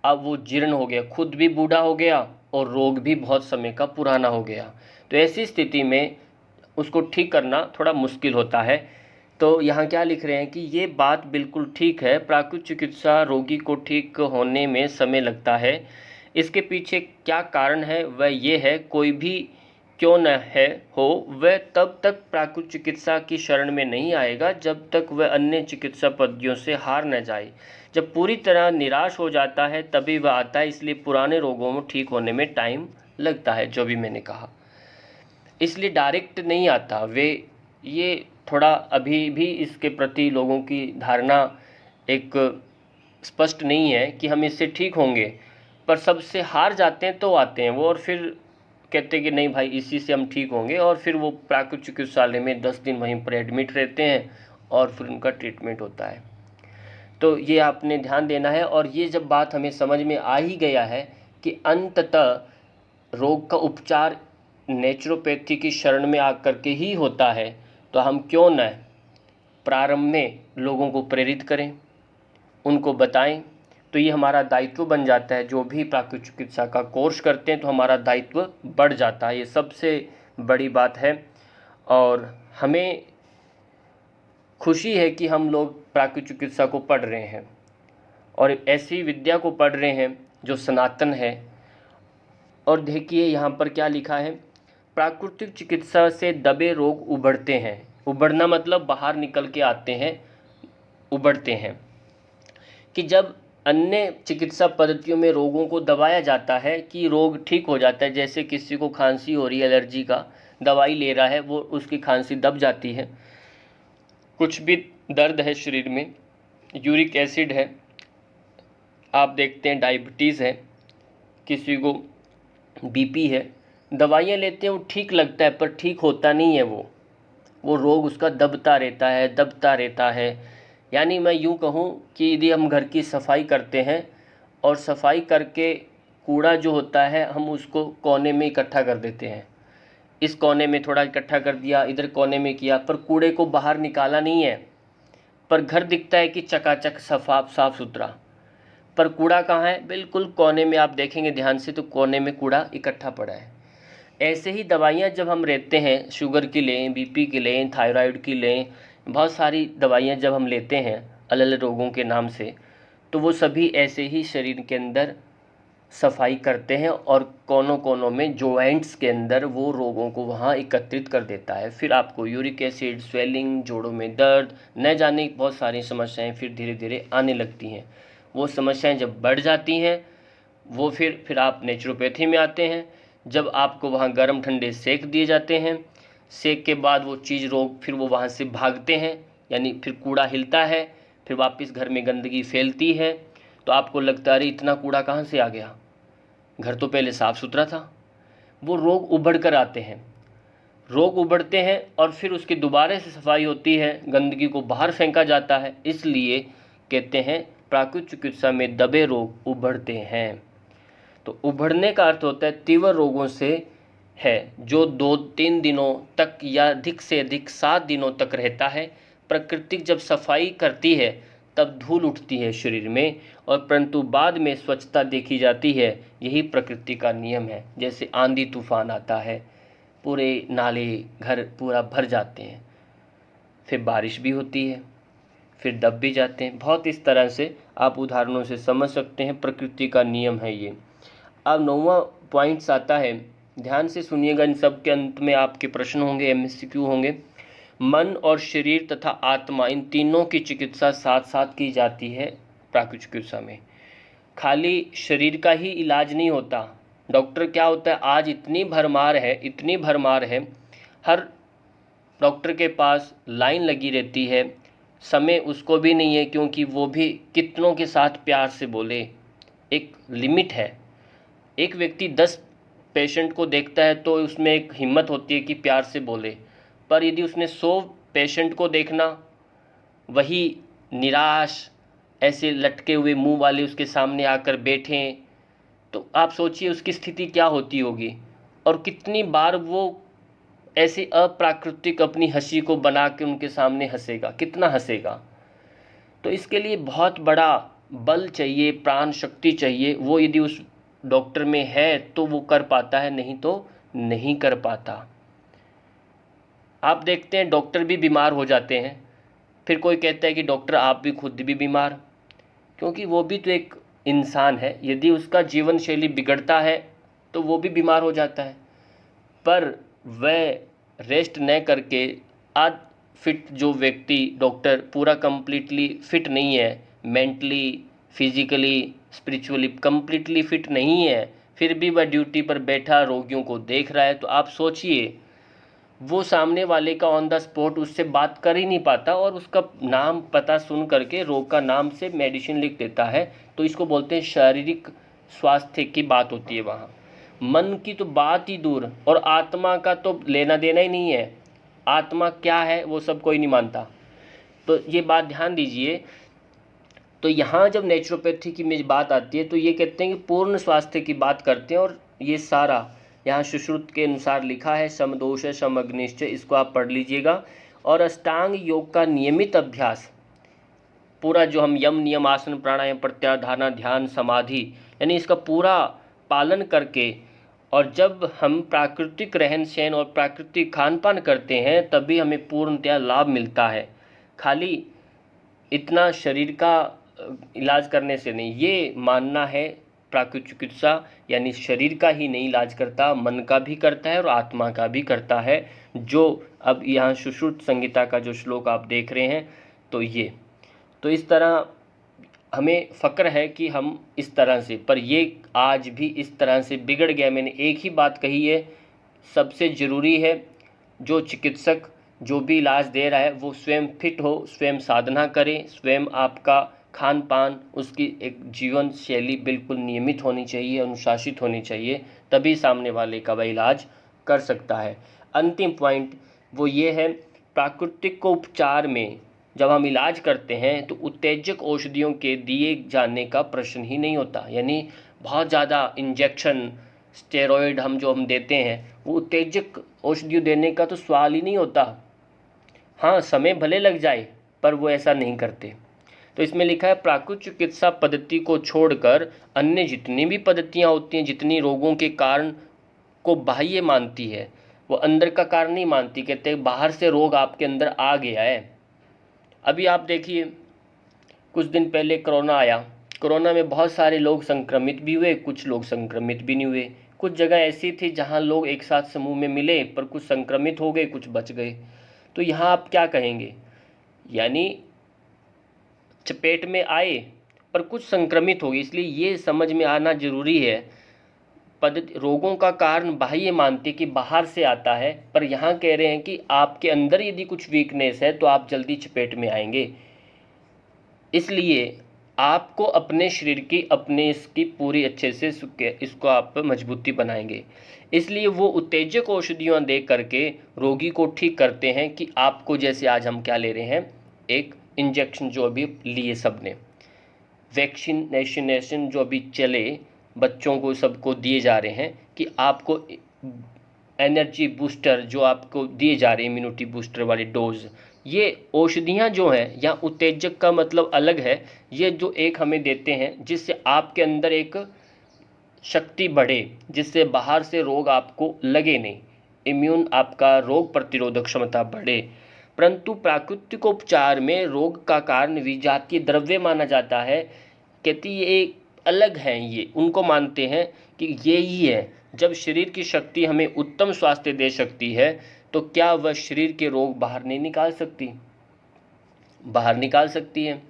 अब वो जीर्ण हो गया, खुद भी बूढ़ा हो गया और रोग भी बहुत समय का पुराना हो गया। तो ऐसी स्थिति में उसको ठीक करना थोड़ा मुश्किल होता है। तो यहाँ क्या लिख रहे हैं कि ये बात बिल्कुल ठीक है, प्राकृतिक चिकित्सा रोगी को ठीक होने में समय लगता है। इसके पीछे क्या कारण है वह ये है, कोई भी क्यों न है हो वह तब तक प्राकृतिक चिकित्सा की शरण में नहीं आएगा जब तक वह अन्य चिकित्सा पद्धतियों से हार न जाए। जब पूरी तरह निराश हो जाता है तभी वह आता है, इसलिए पुराने रोगों में ठीक होने में टाइम लगता है, जो भी मैंने कहा, इसलिए डायरेक्ट नहीं आता वे। ये थोड़ा अभी भी इसके प्रति लोगों की धारणा एक स्पष्ट नहीं है कि हम इससे ठीक होंगे, पर सबसे हार जाते हैं तो आते हैं वो और फिर कहते हैं कि नहीं भाई इसी से हम ठीक होंगे, और फिर वो प्राकृतिक चिकित्सालय में 10 दिन वहीं पर एडमिट रहते हैं और फिर उनका ट्रीटमेंट होता है। तो ये आपने ध्यान देना है। और ये जब बात हमें समझ में आ ही गया है कि अंततः रोग का उपचार नेचुरोपैथी की शरण में आकर के ही होता है, तो हम क्यों न प्रारंभ में लोगों को प्रेरित करें, उनको बताएं। तो ये हमारा दायित्व बन जाता है, जो भी प्राकृतिक चिकित्सा का कोर्स करते हैं तो हमारा दायित्व बढ़ जाता है, ये सबसे बड़ी बात है। और हमें खुशी है कि हम लोग प्राकृतिक चिकित्सा को पढ़ रहे हैं और ऐसी विद्या को पढ़ रहे हैं जो सनातन है। और देखिए यहाँ पर क्या लिखा है, प्राकृतिक चिकित्सा से दबे रोग उभरते हैं। उभरना मतलब बाहर निकल के आते हैं, उभरते हैं, कि जब अन्य चिकित्सा पद्धतियों में रोगों को दबाया जाता है कि रोग ठीक हो जाता है। जैसे किसी को खांसी हो रही है, एलर्जी का दवाई ले रहा है, वो उसकी खांसी दब जाती है। कुछ भी दर्द है शरीर में, यूरिक एसिड है, आप देखते हैं डायबिटीज़ है, किसी को बीपी है, दवाइयाँ लेते हैं वो ठीक लगता है पर ठीक होता नहीं है, वो रोग उसका दबता रहता है। यानी मैं यूँ कहूँ कि यदि हम घर की सफाई करते हैं और सफाई करके कूड़ा जो होता है हम उसको कोने में इकट्ठा कर देते हैं, इस कोने में थोड़ा इकट्ठा कर दिया, इधर कोने में किया, पर कूड़े को बाहर निकाला नहीं है। पर घर दिखता है कि चकाचक साफ सुथरा, पर कूड़ा कहाँ है? बिल्कुल कोने में। आप देखेंगे ध्यान से तो कोने में कूड़ा इकट्ठा पड़ा है। ऐसे ही दवाइयाँ जब हम लेते हैं, शुगर की लें, बीपी की लें, थायराइड की लें, बहुत सारी दवाइयाँ जब हम लेते हैं अलग अलग रोगों के नाम से, तो वो सभी ऐसे ही शरीर के अंदर सफाई करते हैं और कोनों कोनों में जॉइंट्स के अंदर वो रोगों को वहाँ एकत्रित कर देता है। फिर आपको यूरिक एसिड, स्वेलिंग, जोड़ों में दर्द, न जाने बहुत सारी समस्याएं फिर धीरे धीरे आने लगती हैं। वो समस्याएं जब बढ़ जाती हैं, वो फिर आप नेचुरोपैथी में आते हैं। जब आपको वहाँ गर्म ठंडे सेक दिए जाते हैं, सेक के बाद वो चीज़ रोग फिर वो वहाँ से भागते हैं, यानी फिर कूड़ा हिलता है, फिर वापस घर में गंदगी फैलती है। तो आपको लगता है अरे इतना कूड़ा कहाँ से आ गया, घर तो पहले साफ़ सुथरा था। वो रोग उभड़ कर आते हैं, रोग उभड़ते हैं और फिर उसकी दोबारा से सफाई होती है, गंदगी को बाहर फेंका जाता है। इसलिए कहते हैं प्राकृतिक चिकित्सा में दबे रोग उभड़ते हैं। तो उभड़ने का अर्थ होता है तीव्र रोगों से है, जो 2-3 दिनों तक या अधिक से अधिक 7 दिनों तक रहता है। प्रकृति जब सफाई करती है तब धूल उठती है शरीर में, और परंतु बाद में स्वच्छता देखी जाती है। यही प्रकृति का नियम है। जैसे आंधी तूफान आता है, पूरे नाले घर पूरा भर जाते हैं, फिर बारिश भी होती है, फिर दब भी जाते हैं। बहुत इस तरह से आप उदाहरणों से समझ सकते हैं, प्रकृति का नियम है ये। अब 9वां पॉइंट्स आता है, ध्यान से सुनिएगा। इन सब के अंत में आपके प्रश्न होंगे, MCQ होंगे। मन और शरीर तथा आत्मा, इन तीनों की चिकित्सा साथ साथ की जाती है प्राकृतिक चिकित्सा में। खाली शरीर का ही इलाज नहीं होता। डॉक्टर क्या होता है, आज इतनी भरमार है, हर डॉक्टर के पास लाइन लगी रहती है, समय उसको भी नहीं है, क्योंकि वो भी कितनों के साथ प्यार से बोले। एक लिमिट है। एक व्यक्ति 10 पेशेंट को देखता है तो उसमें एक हिम्मत होती है कि प्यार से बोले, पर यदि उसने 100 पेशेंट को देखना, वही निराश ऐसे लटके हुए मुंह वाले उसके सामने आकर बैठें, तो आप सोचिए उसकी स्थिति क्या होती होगी। और कितनी बार वो ऐसे अप्राकृतिक अपनी हंसी को बना के उनके सामने हंसेगा, कितना हंसेगा। तो इसके लिए बहुत बड़ा बल चाहिए, प्राण शक्ति चाहिए। वो यदि उस डॉक्टर में है तो वो कर पाता है, नहीं तो नहीं कर पाता। आप देखते हैं डॉक्टर भी बीमार हो जाते हैं, फिर कोई कहता है कि डॉक्टर आप भी खुद भी बीमार, क्योंकि वो भी तो एक इंसान है। यदि उसका जीवन शैली बिगड़ता है तो वो भी बीमार हो जाता है। पर वह रेस्ट न करके, आज फिट जो व्यक्ति डॉक्टर पूरा कंप्लीटली फिट नहीं है, mentally, physically, spiritually completely fit नहीं है, फिर भी वह ड्यूटी पर बैठा रोगियों को देख रहा है, तो आप सोचिए वो सामने वाले का ऑन द स्पॉट उससे बात कर ही नहीं पाता, और उसका नाम पता सुन करके रोग का नाम से मेडिसिन लिख देता है। तो इसको बोलते हैं शारीरिक स्वास्थ्य की बात होती है वहाँ। मन की तो बात ही दूर, और आत्मा का तो लेना देना ही नहीं है। आत्मा क्या है वो सब कोई नहीं मानता। तो ये बात ध्यान दीजिए। तो यहाँ जब नेचुरोपैथी की में बात आती है तो ये कहते हैं कि पूर्ण स्वास्थ्य की बात करते हैं, और ये सारा यहाँ सुश्रुत के अनुसार लिखा है, समदोष है, समअग्निश्चय, इसको आप पढ़ लीजिएगा। और अष्टांग योग का नियमित अभ्यास, पूरा जो हम यम नियम आसन प्राणायाम प्रत्याहार धारणा ध्यान समाधि, यानी इसका पूरा पालन करके, और जब हम प्राकृतिक रहन सहन और प्राकृतिक खान पान करते हैं तभी हमें पूर्णतया लाभ मिलता है। खाली इतना शरीर का इलाज करने से नहीं, ये मानना है प्राकृतिक चिकित्सा यानी शरीर का ही नहीं इलाज करता, मन का भी करता है और आत्मा का भी करता है। जो अब यहाँ सुश्रुत संहिता का जो श्लोक आप देख रहे हैं, तो इस तरह हमें फ़क्र है कि हम इस तरह से, पर ये आज भी इस तरह से बिगड़ गया। मैंने एक ही बात कही है, सबसे ज़रूरी है जो चिकित्सक जो भी इलाज दे रहा है वो स्वयं फिट हो, स्वयं साधना करे, स्वयं आपका खान पान, उसकी एक जीवन शैली बिल्कुल नियमित होनी चाहिए, अनुशासित होनी चाहिए, तभी सामने वाले का वह इलाज कर सकता है। अंतिम पॉइंट वो ये है, प्राकृतिक को उपचार में जब हम इलाज करते हैं तो उत्तेजक औषधियों के दिए जाने का प्रश्न ही नहीं होता। यानी बहुत ज़्यादा इंजेक्शन, स्टेरॉयड हम देते हैं, वो उत्तेजक औषधि देने का तो सवाल ही नहीं होता। हाँ, समय भले लग जाए पर वो ऐसा नहीं करते। तो इसमें लिखा है प्राकृतिक चिकित्सा पद्धति को छोड़कर अन्य जितनी भी पद्धतियाँ होती हैं, जितनी रोगों के कारण को बाह्य मानती है, वो अंदर का कारण नहीं मानती। कहते हैं बाहर से रोग आपके अंदर आ गया है। अभी आप देखिए, कुछ दिन पहले कोरोना आया। कोरोना में बहुत सारे लोग संक्रमित भी हुए, कुछ लोग संक्रमित भी नहीं हुए। कुछ जगह ऐसी थी जहां लोग एक साथ समूह में मिले, पर कुछ संक्रमित हो गए, कुछ बच गए। तो यहाँ आप क्या कहेंगे? यानी चपेट में आए पर कुछ संक्रमित हो गए। इसलिए ये समझ में आना जरूरी है, पद्धति रोगों का कारण बाह्य मानते कि बाहर से आता है, पर यहाँ कह रहे हैं कि आपके अंदर यदि कुछ वीकनेस है तो आप जल्दी चपेट में आएंगे। इसलिए आपको अपने शरीर की अपने इसकी पूरी अच्छे से इसको आप मजबूती बनाएंगे। इसलिए वो उत्तेजक औषधियाँ दे करके रोगी को ठीक करते हैं कि आपको, जैसे आज हम क्या ले रहे हैं, एक इंजेक्शन जो अभी लिए सब ने, वैक्सीनेशन जो अभी चले, बच्चों को सबको दिए जा रहे हैं कि आपको एनर्जी बूस्टर जो आपको दिए जा रहे हैं, इम्यूनिटी बूस्टर वाले डोज, ये औषधियाँ जो हैं, या उत्तेजक का मतलब अलग है, ये जो एक हमें देते हैं जिससे आपके अंदर एक शक्ति बढ़े, जिससे बाहर से रोग आपको लगे नहीं, इम्यून आपका रोग प्रतिरोधक क्षमता बढ़े। परंतु प्राकृतिक उपचार में रोग का कारण विजातीय द्रव्य माना जाता है। कहती ये एक अलग हैं, ये उनको मानते हैं कि ये ही है। जब शरीर की शक्ति हमें उत्तम स्वास्थ्य दे सकती है तो क्या वह शरीर के रोग बाहर नहीं निकाल सकती? बाहर निकाल सकती है।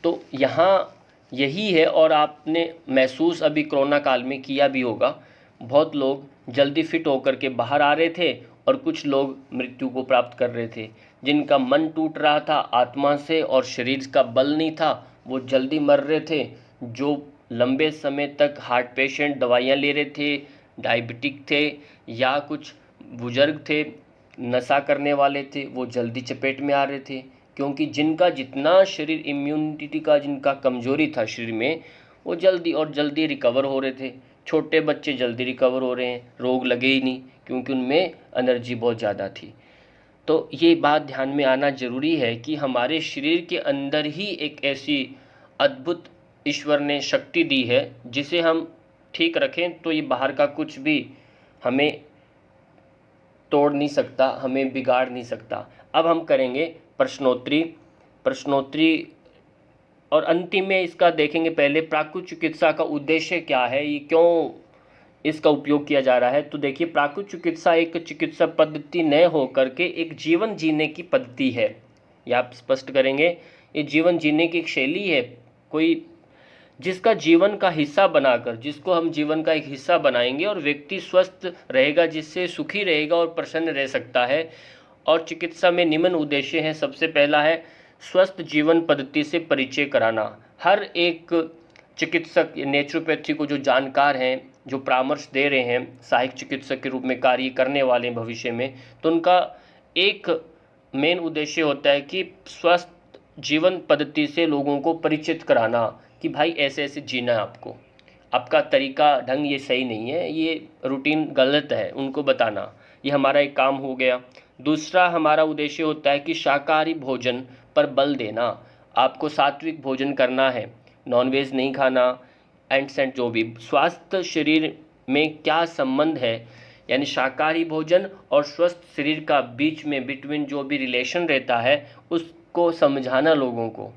तो यहाँ यही है। और आपने महसूस अभी कोरोना काल में किया भी होगा, बहुत लोग जल्दी फिट होकर के बाहर आ रहे थे और कुछ लोग मृत्यु को प्राप्त कर रहे थे। जिनका मन टूट रहा था आत्मा से और शरीर का बल नहीं था, वो जल्दी मर रहे थे। जो लंबे समय तक हार्ट पेशेंट दवाइयाँ ले रहे थे, डायबिटिक थे, या कुछ बुजुर्ग थे, नशा करने वाले थे, वो जल्दी चपेट में आ रहे थे। क्योंकि जिनका जितना शरीर इम्यूनिटी का जिनका कमजोरी था शरीर में, वो जल्दी और जल्दी रिकवर हो रहे थे। छोटे बच्चे जल्दी रिकवर हो रहे हैं, रोग लगे ही नहीं, क्योंकि उनमें एनर्जी बहुत ज़्यादा थी। तो ये बात ध्यान में आना ज़रूरी है कि हमारे शरीर के अंदर ही एक ऐसी अद्भुत ईश्वर ने शक्ति दी है, जिसे हम ठीक रखें तो ये बाहर का कुछ भी हमें तोड़ नहीं सकता, हमें बिगाड़ नहीं सकता। अब हम करेंगे प्रश्नोत्तरी और अंतिम में इसका देखेंगे। पहले प्राकृतिक चिकित्सा का उद्देश्य क्या है, ये क्यों इसका उपयोग किया जा रहा है। तो देखिए, प्राकृतिक चिकित्सा एक चिकित्सा पद्धति न हो करके एक जीवन जीने की पद्धति है। यह आप स्पष्ट करेंगे, ये जीवन जीने की एक शैली है, कोई जिसका जीवन का हिस्सा बनाकर, जिसको हम जीवन का एक हिस्सा बनाएंगे और व्यक्ति स्वस्थ रहेगा, जिससे सुखी रहेगा और प्रसन्न रह सकता है। और चिकित्सा में निम्न उद्देश्य है। सबसे पहला है स्वस्थ जीवन पद्धति से परिचय कराना। हर एक चिकित्सक, नेचुरोपैथी को जो जानकार हैं, जो परामर्श दे रहे हैं, सहायक चिकित्सक के रूप में कार्य करने वाले हैं भविष्य में, तो उनका एक मेन उद्देश्य होता है कि स्वस्थ जीवन पद्धति से लोगों को परिचित कराना कि भाई ऐसे ऐसे जीना है आपको, आपका तरीका ढंग ये सही नहीं है, ये रूटीन गलत है, उनको बताना। ये हमारा एक काम हो गया। दूसरा हमारा उद्देश्य होता है कि शाकाहारी भोजन पर बल देना। आपको सात्विक भोजन करना है, नॉनवेज नहीं खाना, एंड सेंट जो भी स्वास्थ्य शरीर में क्या संबंध है, यानी शाकाहारी भोजन और स्वस्थ शरीर का बीच में बिटवीन जो भी रिलेशन रहता है, उसको समझाना लोगों को।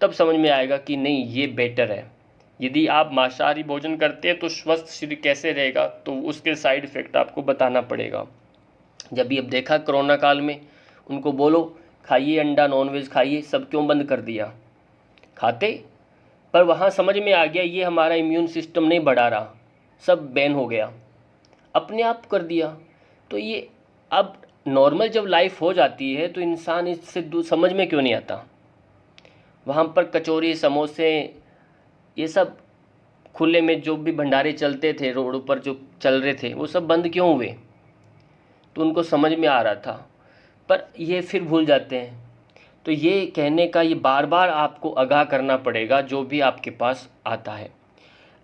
तब समझ में आएगा कि नहीं, ये बेटर है। यदि आप मांसाहारी भोजन करते हैं तो स्वस्थ शरीर कैसे रहेगा, तो उसके साइड इफ़ेक्ट आपको बताना पड़ेगा। जब भी अब देखा कोरोना काल में, उनको बोलो खाइए अंडा, नॉनवेज खाइए, सब क्यों बंद कर दिया? खाते, पर वहाँ समझ में आ गया ये हमारा इम्यून सिस्टम नहीं बढ़ा रहा, सब बैन हो गया, अपने आप कर दिया। तो ये अब नॉर्मल जब लाइफ हो जाती है तो इंसान इससे समझ में क्यों नहीं आता। वहाँ पर कचौरी, समोसे, ये सब खुले में जो भी भंडारे चलते थे, रोडों पर जो चल रहे थे, वो सब बंद क्यों हुए? तो उनको समझ में आ रहा था, पर ये फिर भूल जाते हैं। तो ये कहने का, ये बार बार आपको आगाह करना पड़ेगा जो भी आपके पास आता है।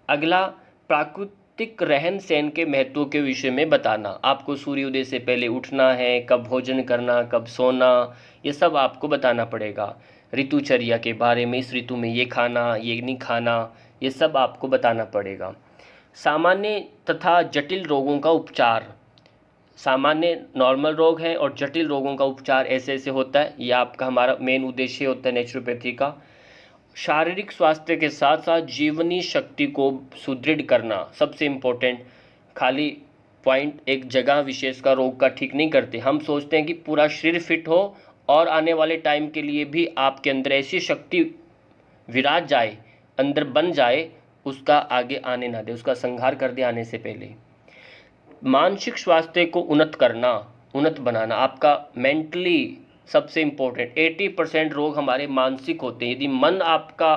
अगला, प्राकृतिक सात्विक रहन सहन के महत्व के विषय में बताना। आपको सूर्योदय से पहले उठना है, कब भोजन करना, कब सोना, ये सब आपको बताना पड़ेगा। ऋतुचर्या के बारे में, इस ऋतु में ये खाना, ये नहीं खाना, ये सब आपको बताना पड़ेगा। सामान्य तथा जटिल रोगों का उपचार। सामान्य नॉर्मल रोग है और जटिल रोगों का उपचार ऐसे ऐसे होता है, ये आपका हमारा मेन उद्देश्य होता है नेचुरोपैथी का। शारीरिक स्वास्थ्य के साथ साथ जीवनी शक्ति को सुदृढ़ करना सबसे इम्पोर्टेंट। खाली पॉइंट एक जगह विशेष का रोग का ठीक नहीं करते, हम सोचते हैं कि पूरा शरीर फिट हो और आने वाले टाइम के लिए भी आपके अंदर ऐसी शक्ति विराज जाए, अंदर बन जाए, उसका आगे आने ना दे, उसका संहार कर दे आने से पहले। मानसिक स्वास्थ्य को उन्नत करना, उन्नत बनाना, आपका मेंटली सबसे इम्पोर्टेंट। 80% रोग हमारे मानसिक होते हैं। यदि मन आपका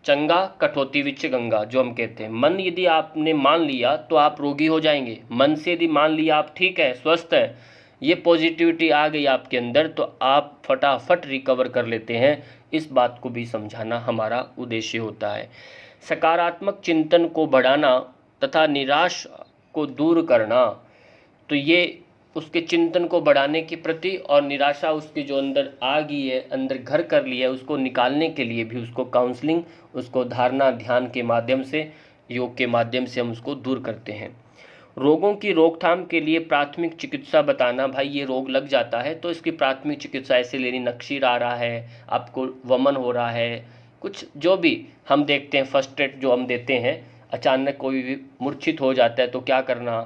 चंगा कटौती विच गंगा, जो हम कहते हैं, मन यदि आपने मान लिया तो आप रोगी हो जाएंगे। मन से यदि मान लिया आप ठीक है, स्वस्थ है, ये पॉजिटिविटी आ गई आपके अंदर, तो आप फटाफट रिकवर कर लेते हैं। इस बात को भी समझाना हमारा उद्देश्य होता है। सकारात्मक चिंतन को बढ़ाना तथा निराश को दूर करना, तो ये उसके चिंतन को बढ़ाने के प्रति, और निराशा उसके जो अंदर आ गई है, अंदर घर कर लिया है, उसको निकालने के लिए भी उसको काउंसलिंग, उसको धारणा ध्यान के माध्यम से, योग के माध्यम से हम उसको दूर करते हैं। रोगों की रोकथाम के लिए प्राथमिक चिकित्सा बताना। भाई ये रोग लग जाता है तो इसकी प्राथमिक चिकित्सा ऐसे लेनी, नक्शीर आ रहा है, आपको वमन हो रहा है, कुछ जो भी हम देखते हैं, फर्स्ट एड जो हम देते हैं, अचानक कोई भी मूर्छित हो जाता है तो क्या करना,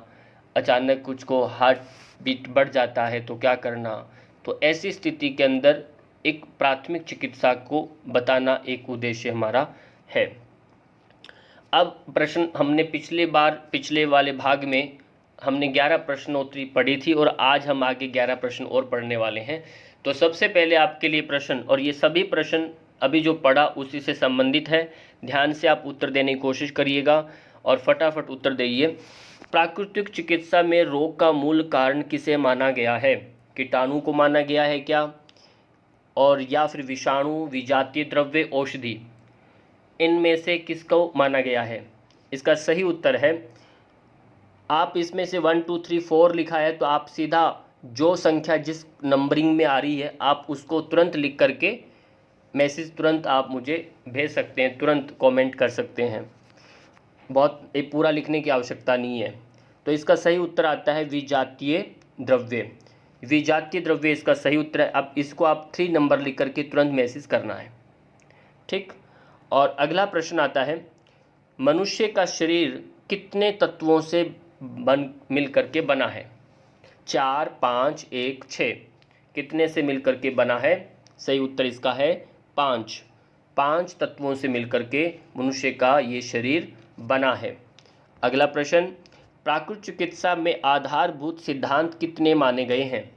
अचानक कुछ को हार्ट बीट बढ़ जाता है तो क्या करना, तो ऐसी स्थिति के अंदर एक प्राथमिक चिकित्सा को बताना एक उद्देश्य हमारा है। अब प्रश्न हमने पिछले वाले भाग में हमने 11 प्रश्नोत्तरी पढ़ी थी और आज हम आगे 11 प्रश्न और पढ़ने वाले हैं। तो सबसे पहले आपके लिए प्रश्न, और ये सभी प्रश्न अभी जो पढ़ा उसी से संबंधित है, ध्यान से आप उत्तर देने की कोशिश करिएगा और फटाफट उत्तर दीजिए। प्राकृतिक चिकित्सा में रोग का मूल कारण किसे माना गया है? कीटाणु को माना गया है क्या, और या फिर विषाणु, विजातीय द्रव्य, औषधि, इनमें से किसको माना गया है? इसका सही उत्तर है, आप इसमें से 1 2 3 4 लिखा है तो आप सीधा जो संख्या जिस नंबरिंग में आ रही है आप उसको तुरंत लिख करके मैसेज तुरंत आप मुझे भेज सकते हैं, तुरंत कमेंट कर सकते हैं, बहुत ये पूरा लिखने की आवश्यकता नहीं है। तो इसका सही उत्तर आता है विजातीय द्रव्य। विजातीय द्रव्य इसका सही उत्तर है। अब इसको आप 3 नंबर लिख करके तुरंत मैसेज करना है, ठीक। और अगला प्रश्न आता है, मनुष्य का शरीर कितने तत्वों से मिल करके बना है? 4, 5, 1, 6, कितने से मिल करके बना है? सही उत्तर इसका है 5। 5 तत्वों से मिल करके मनुष्य का ये शरीर बना है। अगला प्रश्न, प्राकृतिक चिकित्सा में आधारभूत सिद्धांत कितने माने गए हैं?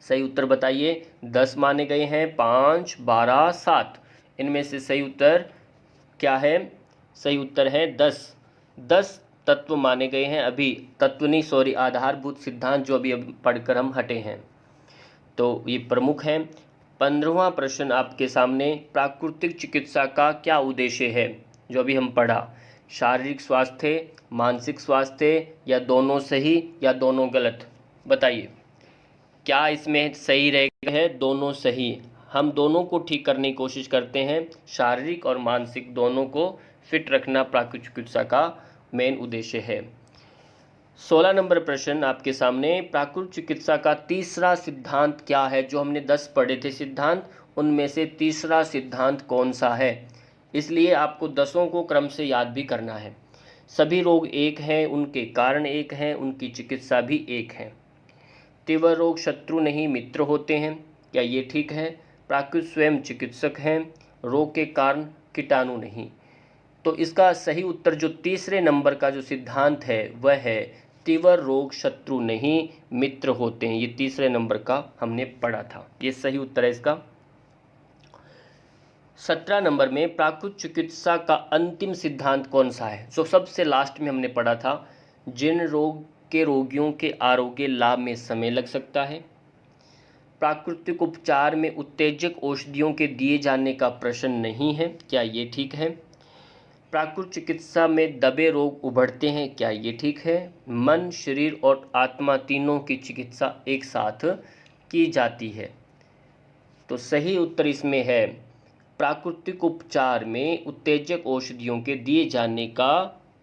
सही उत्तर बताइए। 10 माने गए हैं, 5, 12, 7, इनमें से सही उत्तर क्या है? सही उत्तर है 10। 10 तत्व माने गए हैं। अभी तत्व नहीं, सॉरी, आधारभूत सिद्धांत जो अभी पढ़कर हम हटे हैं, तो ये प्रमुख हैं। 15वां प्रश्न आपके सामने, प्राकृतिक चिकित्सा का क्या उद्देश्य है? जो अभी हम पढ़ा, शारीरिक स्वास्थ्य, मानसिक स्वास्थ्य, या दोनों सही या दोनों गलत? बताइए क्या इसमें सही रहेगा? है दोनों सही। हम दोनों को ठीक करने की कोशिश करते हैं, शारीरिक और मानसिक दोनों को फिट रखना प्राकृतिक चिकित्सा का मेन उद्देश्य है। 16 नंबर प्रश्न आपके सामने, प्राकृतिक चिकित्सा का तीसरा सिद्धांत क्या है? जो हमने 10 पढ़े थे सिद्धांत, उनमें से तीसरा सिद्धांत कौन सा है? इसलिए आपको 10 को क्रम से याद भी करना है। सभी रोग एक हैं, उनके कारण एक हैं, उनकी चिकित्सा भी एक है। तीव्र रोग शत्रु नहीं मित्र होते हैं, क्या ये ठीक है? प्राकृतिक स्वयं चिकित्सक हैं, रोग के कारण कीटाणु नहीं। तो इसका सही उत्तर जो तीसरे नंबर का जो सिद्धांत है वह है तीव्र रोग शत्रु नहीं मित्र होते हैं। ये तीसरे नंबर का हमने पढ़ा था, ये सही उत्तर है इसका। 17 नंबर में प्राकृतिक चिकित्सा का अंतिम सिद्धांत कौन सा है? जो सबसे लास्ट में हमने पढ़ा था, जिन रोग के रोगियों के आरोग्य लाभ में समय लग सकता है, प्राकृतिक उपचार में उत्तेजक औषधियों के दिए जाने का प्रश्न नहीं है, क्या ये ठीक है? प्राकृतिक चिकित्सा में दबे रोग उभरते हैं, क्या ये ठीक है? मन, शरीर और आत्मा तीनों की चिकित्सा एक साथ की जाती है। तो सही उत्तर इसमें है प्राकृतिक उपचार में उत्तेजक औषधियों के दिए जाने का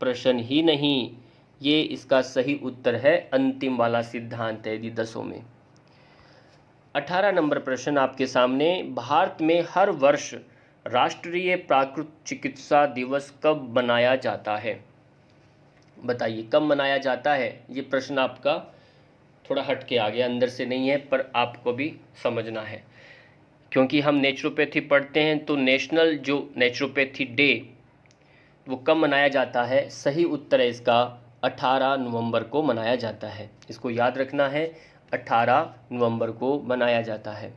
प्रश्न ही नहीं। ये इसका सही उत्तर है, अंतिम वाला सिद्धांत है यदि 10 में। 18 नंबर प्रश्न आपके सामने, भारत में हर वर्ष राष्ट्रीय प्राकृतिक चिकित्सा दिवस कब मनाया जाता है? बताइए कब मनाया जाता है? ये प्रश्न आपका थोड़ा हट के आ गया, अंदर से नहीं है, पर आपको भी समझना है क्योंकि हम नेचुरोपैथी पढ़ते हैं। तो नेशनल जो नेचुरोपैथी डे वो कब मनाया जाता है? सही उत्तर है इसका 18 नवंबर को मनाया जाता है। इसको याद रखना है, 18 नवंबर को मनाया जाता है।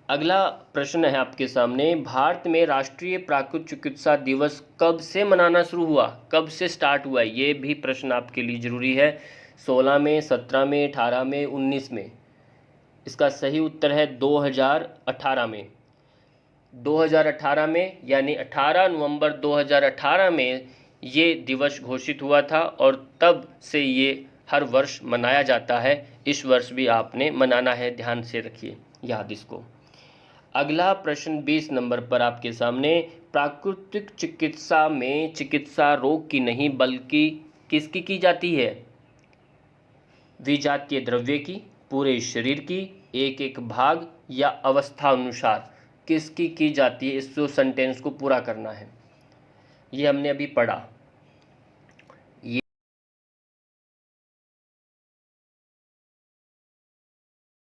अगला प्रश्न है आपके सामने, भारत में राष्ट्रीय प्राकृतिक चिकित्सा दिवस कब से मनाना शुरू हुआ? कब से स्टार्ट हुआ? ये भी प्रश्न आपके लिए ज़रूरी है। 16 में, 17 में, 18 में, 19 में? इसका सही उत्तर है 2018 में। 2018 में, यानी 18 नवंबर 2018 में ये दिवस घोषित हुआ था और तब से ये हर वर्ष मनाया जाता है। इस वर्ष भी आपने मनाना है, ध्यान से रखिए याद इसको। अगला प्रश्न 20 नंबर पर आपके सामने, प्राकृतिक चिकित्सा में चिकित्सा रोग की नहीं बल्कि किसकी की जाती है? विजातीय द्रव्य की, पूरे शरीर की, एक एक भाग या अवस्था अनुसार किसकी की जाती है? इस सेंटेंस को पूरा करना है, ये हमने अभी पढ़ा।